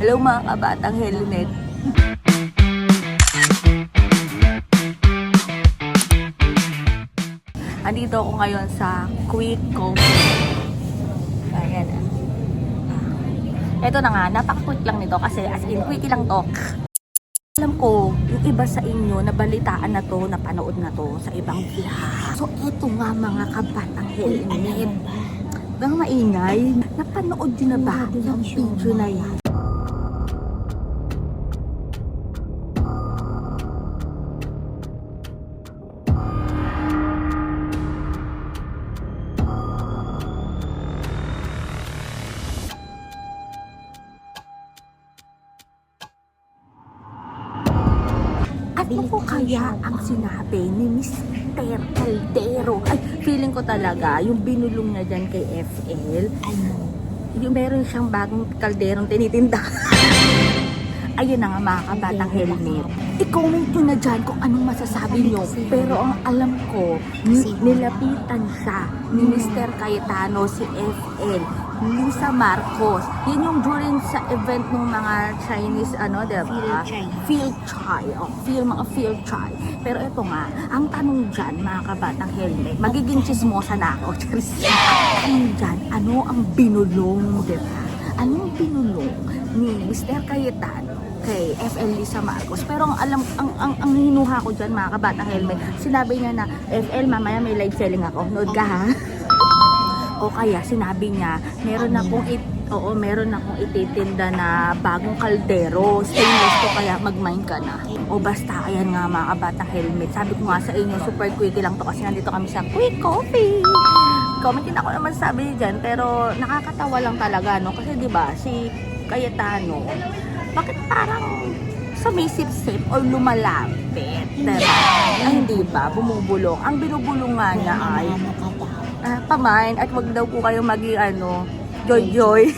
Hello mga kabatang helmet. Andito ako ngayon sa Quick Coffee. Ayan. Ito na nga, napaka-quick lang nito kasi as in quick lang to. Alam ko, yung iba sa inyo, nabalitaan na to, napanood na to sa ibang vlog. So ito nga mga kabatang helmet. Bang maingay, napanood yun na ba yung video na yan? Ano po kaya ang sinabi ni Mr. Caldero? Ay, feeling ko talaga, yung binulong niya dyan kay FL, yung meron siyang bagong kalderong tinitinda. Ayun na nga mga kabatang helmet. I-comment nyo na dyan kung anong masasabi nyo. Pero ang alam ko, nilapitan siya ni Mr. Cayetano, si FL, Lisa Marcos. Yun yung during sa event ng mga Chinese, diba? Field Chai. Mga field chai. Pero ito nga, ang tanong dyan, mga kabatang helmet, magiging chismosa na ako. Tanong dyan, ano ang binulong, diba? Anong binulong ni Mr. Cayetano kay FL Lisa Marcos? Pero ang hinuha ko dyan, mga kabatang helmet, sinabi niya na, FL, mamaya may live selling ako. Nood ka, ha? O kaya sinabi niya, meron akong ititinda na bagong kaldero, stainless ko, kaya mag-mine ka na. O basta, ayan nga mga kabatang helmet. Sabi ko nga sa inyo, super quick lang to kasi nandito kami sa Quick Coffee. Comment din ako naman sabi niya dyan, pero nakakatawa lang talaga, no? Kasi diba, si Cayetano, bakit parang sumisip-sip o lumalapit? Diba? Ay, hindi ba? Bumubulong. Ang binubulong nga niya ay pamain at wag daw po kayo maging joy-joy.